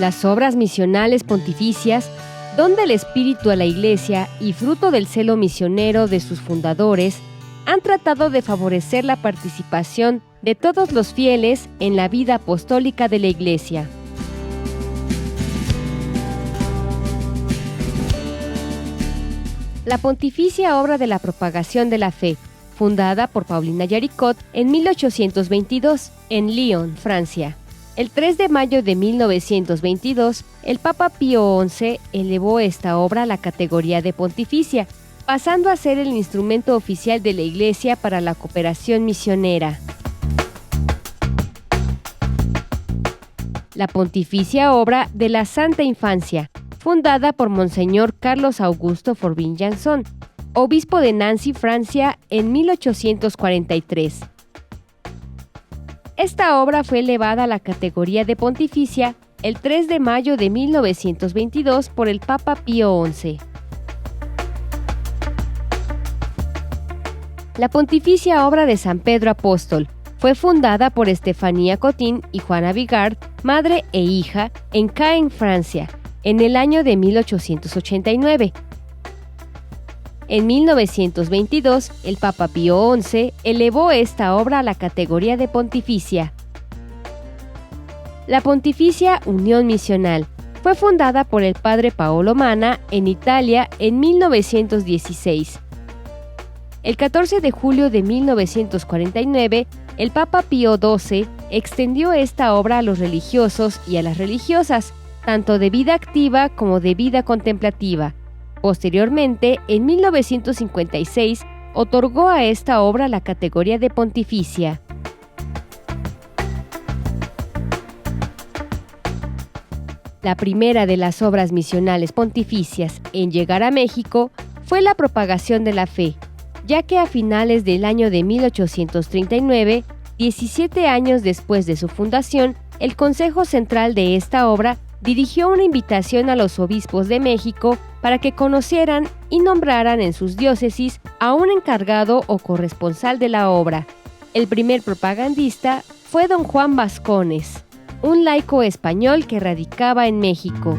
Las obras misionales pontificias, don del Espíritu a la Iglesia y fruto del celo misionero de sus fundadores, han tratado de favorecer la participación de todos los fieles en la vida apostólica de la Iglesia. La Pontificia Obra de la Propagación de la Fe, fundada por Paulina Jaricot en 1822 en Lyon, Francia. El 3 de mayo de 1922, el Papa Pío XI elevó esta obra a la categoría de pontificia, pasando a ser el instrumento oficial de la Iglesia para la cooperación misionera. La Pontificia Obra de la Santa Infancia, fundada por Monseñor Carlos Augusto Forbin Janson, obispo de Nancy, Francia, en 1843. Esta obra fue elevada a la categoría de pontificia el 3 de mayo de 1922 por el Papa Pío XI. La Pontificia Obra de San Pedro Apóstol fue fundada por Estefanía Cotin y Juana Bigard, madre e hija, en Caen, Francia, en el año de 1889. En 1922, el Papa Pío XI elevó esta obra a la categoría de pontificia. La Pontificia Unión Misional fue fundada por el padre Paolo Manna en Italia en 1916. El 14 de julio de 1949, el Papa Pío XII extendió esta obra a los religiosos y a las religiosas, tanto de vida activa como de vida contemplativa. Posteriormente, en 1956, otorgó a esta obra la categoría de pontificia. La primera de las obras misionales pontificias en llegar a México fue la propagación de la fe, ya que a finales del año de 1839, 17 años después de su fundación, el Consejo Central de esta obra dirigió una invitación a los obispos de México para que conocieran y nombraran en sus diócesis a un encargado o corresponsal de la obra. El primer propagandista fue don Juan Vascones, un laico español que radicaba en México.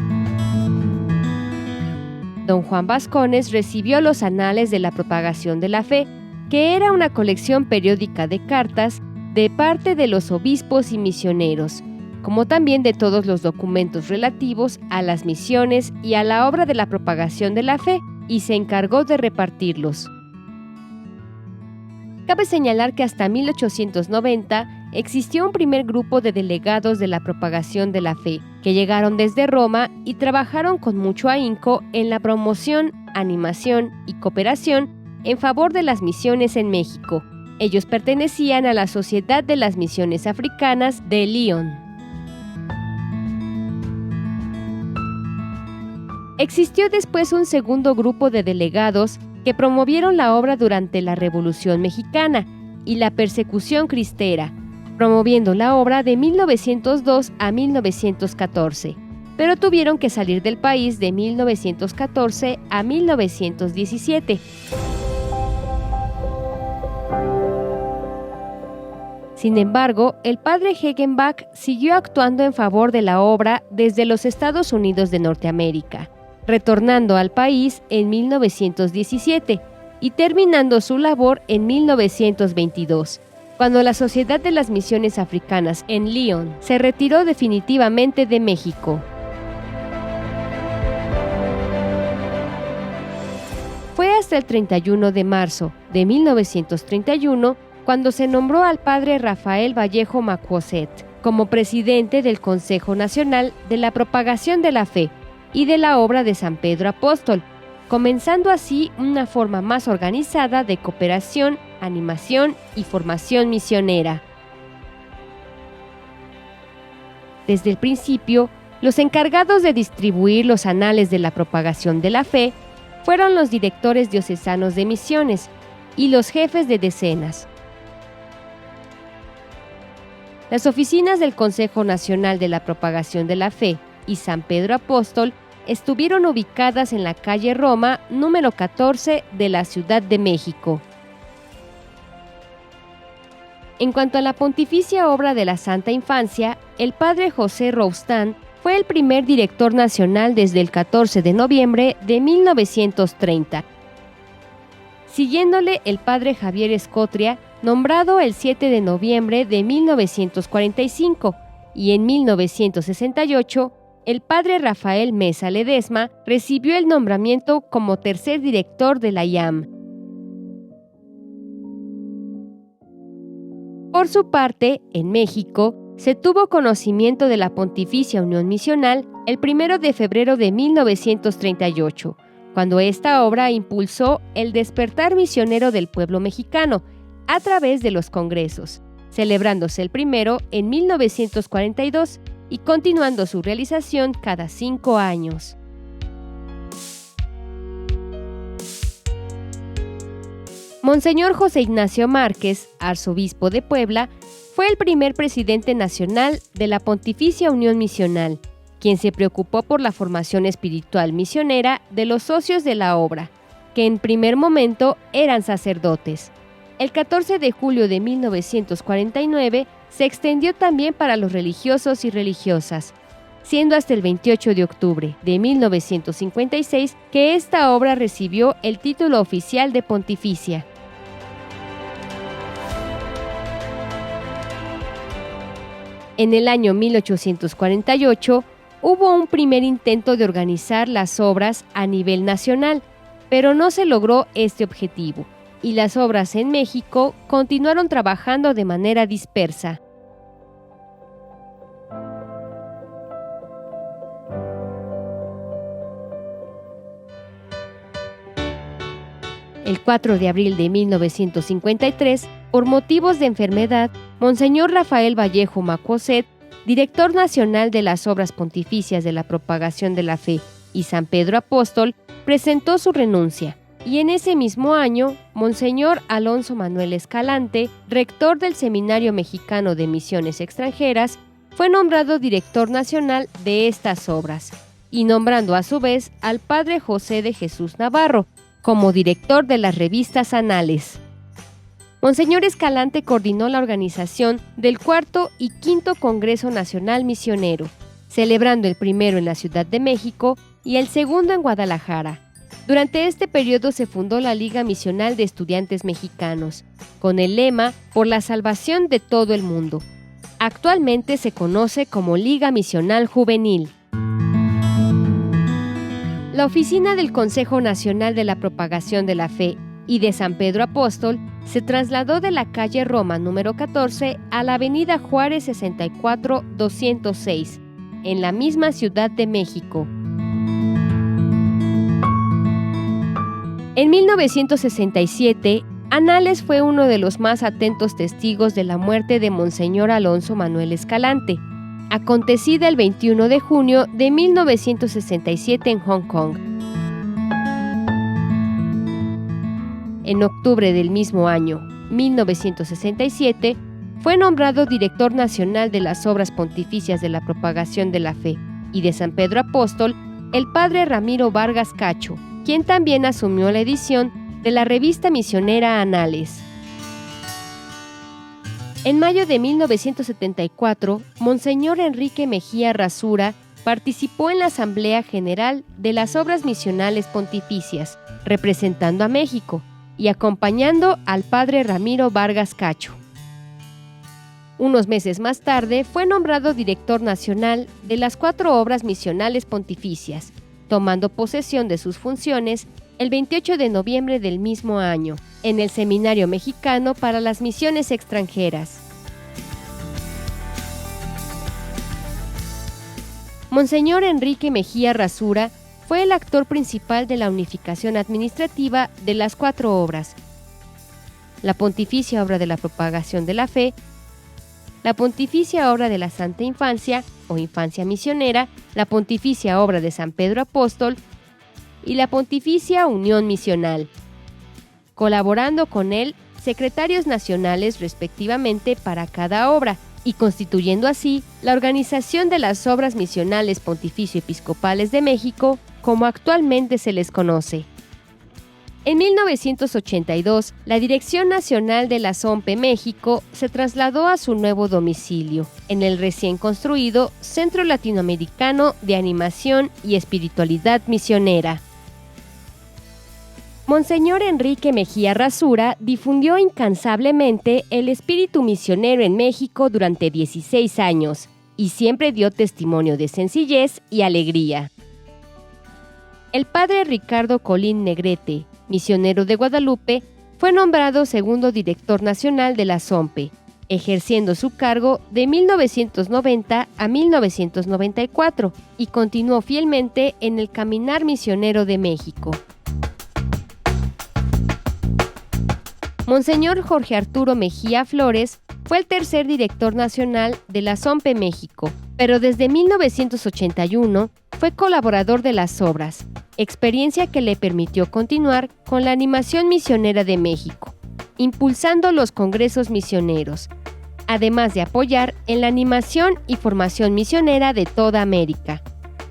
Don Juan Vascones recibió los Anales de la Propagación de la Fe, que era una colección periódica de cartas de parte de los obispos y misioneros, como también de todos los documentos relativos a las misiones y a la obra de la propagación de la fe, y se encargó de repartirlos. Cabe señalar que hasta 1890 existió un primer grupo de delegados de la propagación de la fe, que llegaron desde Roma y trabajaron con mucho ahínco en la promoción, animación y cooperación en favor de las misiones en México. Ellos pertenecían a la Sociedad de las Misiones Africanas de Lyon. Existió después un segundo grupo de delegados que promovieron la obra durante la Revolución Mexicana y la persecución cristera, promoviendo la obra de 1902 a 1914, pero tuvieron que salir del país de 1914 a 1917. Sin embargo, el padre Hegenbach siguió actuando en favor de la obra desde los Estados Unidos de Norteamérica, retornando al país en 1917 y terminando su labor en 1922, cuando la Sociedad de las Misiones Africanas en Lyon se retiró definitivamente de México. Fue hasta el 31 de marzo de 1931 cuando se nombró al padre Rafael Vallejo Macuoset como presidente del Consejo Nacional de la Propagación de la Fe y de la obra de San Pedro Apóstol, comenzando así una forma más organizada de cooperación, animación y formación misionera. Desde el principio, los encargados de distribuir los anales de la propagación de la fe fueron los directores diocesanos de misiones y los jefes de decenas. Las oficinas del Consejo Nacional de la Propagación de la Fe y San Pedro Apóstol estuvieron ubicadas en la calle Roma, número 14 de la Ciudad de México. En cuanto a la pontificia obra de la Santa Infancia, el padre José Roustan fue el primer director nacional desde el 14 de noviembre de 1930. Siguiéndole el padre Javier Escotria, nombrado el 7 de noviembre de 1945, y en 1968, el padre Rafael Mesa Ledesma recibió el nombramiento como tercer director de la IAM. Por su parte, en México, se tuvo conocimiento de la Pontificia Unión Misional el 1 de febrero de 1938, cuando esta obra impulsó el despertar misionero del pueblo mexicano a través de los congresos, celebrándose el primero en 1942 y continuando su realización cada 5 años. Monseñor José Ignacio Márquez, arzobispo de Puebla, fue el primer presidente nacional de la Pontificia Unión Misional, quien se preocupó por la formación espiritual misionera de los socios de la obra, que en primer momento eran sacerdotes. El 14 de julio de 1949 se extendió también para los religiosos y religiosas, siendo hasta el 28 de octubre de 1956 que esta obra recibió el título oficial de pontificia. En el año 1848 hubo un primer intento de organizar las obras a nivel nacional, pero no se logró este objetivo, y las obras en México continuaron trabajando de manera dispersa. El 4 de abril de 1953, por motivos de enfermedad, Monseñor Rafael Vallejo Macuocet, director nacional de las Obras Pontificias de la Propagación de la Fe y San Pedro Apóstol, presentó su renuncia. Y en ese mismo año, Monseñor Alonso Manuel Escalante, rector del Seminario Mexicano de Misiones Extranjeras, fue nombrado director nacional de estas obras, y nombrando a su vez al padre José de Jesús Navarro como director de las revistas Anales. Monseñor Escalante coordinó la organización del cuarto y quinto Congreso Nacional Misionero, celebrando el primero en la Ciudad de México y el segundo en Guadalajara. Durante este periodo se fundó la Liga Misional de Estudiantes Mexicanos, con el lema "Por la salvación de todo el mundo". Actualmente se conoce como Liga Misional Juvenil. La oficina del Consejo Nacional de la Propagación de la Fe y de San Pedro Apóstol se trasladó de la calle Roma número 14 a la avenida Juárez 64-206, en la misma Ciudad de México. En 1967, Anales fue uno de los más atentos testigos de la muerte de Monseñor Alonso Manuel Escalante, acontecida el 21 de junio de 1967 en Hong Kong. En octubre del mismo año, 1967, fue nombrado director nacional de las Obras Pontificias de la Propagación de la Fe y de San Pedro Apóstol, el padre Ramiro Vargas Cacho, quien también asumió la edición de la revista misionera Anales. En mayo de 1974, Monseñor Enrique Mejía Rasura participó en la Asamblea General de las Obras Misionales Pontificias, representando a México y acompañando al padre Ramiro Vargas Cacho. Unos meses más tarde fue nombrado director nacional de las 4 obras misionales pontificias, tomando posesión de sus funciones el 28 de noviembre del mismo año, en el Seminario Mexicano para las Misiones Extranjeras. Monseñor Enrique Mejía Rasura fue el actor principal de la unificación administrativa de las 4 obras: la Pontificia Obra de la Propagación de la Fe, la Pontificia Obra de la Santa Infancia o Infancia Misionera, la Pontificia Obra de San Pedro Apóstol y la Pontificia Unión Misional, colaborando con él secretarios nacionales respectivamente para cada obra y constituyendo así la Organización de las Obras Misionales Pontificio-Episcopales de México, como actualmente se les conoce. En 1982, la Dirección Nacional de la SOMPE México se trasladó a su nuevo domicilio, en el recién construido Centro Latinoamericano de Animación y Espiritualidad Misionera. Monseñor Enrique Mejía Rasura difundió incansablemente el espíritu misionero en México durante 16 años y siempre dio testimonio de sencillez y alegría. El padre Ricardo Colín Negrete, misionero de Guadalupe, fue nombrado segundo director nacional de la SOMPE, ejerciendo su cargo de 1990 a 1994 y continuó fielmente en el caminar misionero de México. Monseñor Jorge Arturo Mejía Flores fue el tercer director nacional de la SOMPE México, pero desde 1981 fue colaborador de las obras, experiencia que le permitió continuar con la animación misionera de México, impulsando los congresos misioneros, además de apoyar en la animación y formación misionera de toda América,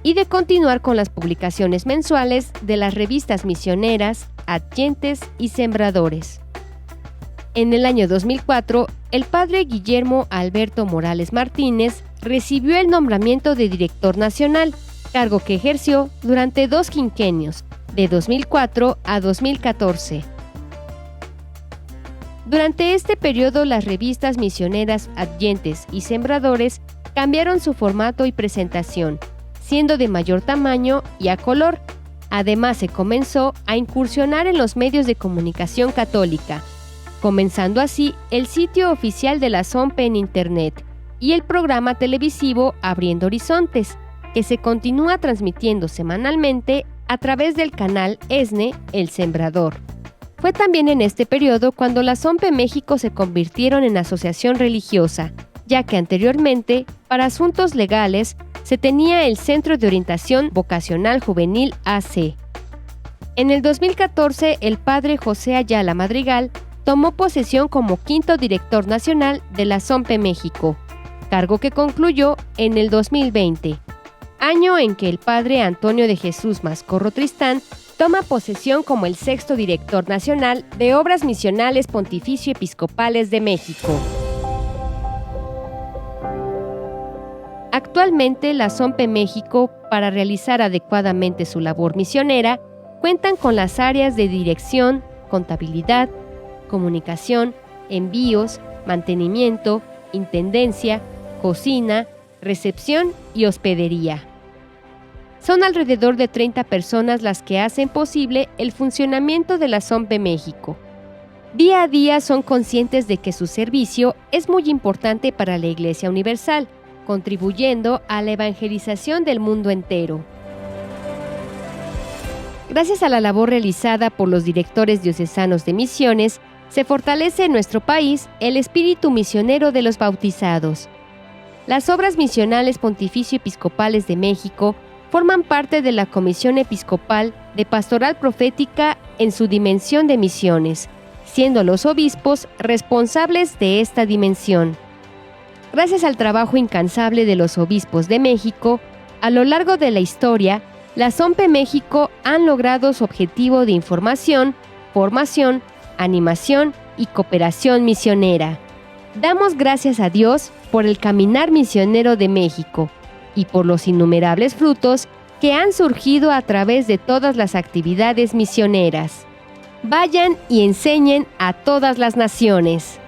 y de continuar con las publicaciones mensuales de las revistas misioneras, Adyentes y Sembradores. En el año 2004, el padre Guillermo Alberto Morales Martínez recibió el nombramiento de director nacional, cargo que ejerció durante 2 quinquenios, de 2004 a 2014. Durante este periodo, las revistas misioneras Adyentes y Sembradores cambiaron su formato y presentación, siendo de mayor tamaño y a color. Además, se comenzó a incursionar en los medios de comunicación católica, comenzando así el sitio oficial de la SOMPE en Internet y el programa televisivo Abriendo Horizontes, que se continúa transmitiendo semanalmente a través del canal ESNE El Sembrador. Fue también en este periodo cuando la SOMPE México se convirtieron en asociación religiosa, ya que anteriormente, para asuntos legales, se tenía el Centro de Orientación Vocacional Juvenil AC. En el 2014, el padre José Ayala Madrigal tomó posesión como quinto director nacional de la SOMPE México, cargo que concluyó en el 2020, año en que el padre Antonio de Jesús Mascorro Tristán toma posesión como el sexto director nacional de Obras Misionales Pontificio Episcopales de México. Actualmente, la SOMPE México, para realizar adecuadamente su labor misionera, cuentan con las áreas de dirección, contabilidad, comunicación, envíos, mantenimiento, intendencia, cocina, recepción y hospedería. Son alrededor de 30 personas las que hacen posible el funcionamiento de la SOMPE México. Día a día son conscientes de que su servicio es muy importante para la Iglesia Universal, contribuyendo a la evangelización del mundo entero. Gracias a la labor realizada por los directores diocesanos de misiones, se fortalece en nuestro país el espíritu misionero de los bautizados. Las Obras Misionales Pontificio Episcopales de México forman parte de la Comisión Episcopal de Pastoral Profética en su dimensión de misiones, siendo los obispos responsables de esta dimensión. Gracias al trabajo incansable de los obispos de México, a lo largo de la historia, la SOMPE México han logrado su objetivo de información, formación, animación y cooperación misionera. Damos gracias a Dios por el caminar misionero de México y por los innumerables frutos que han surgido a través de todas las actividades misioneras. Vayan y enseñen a todas las naciones.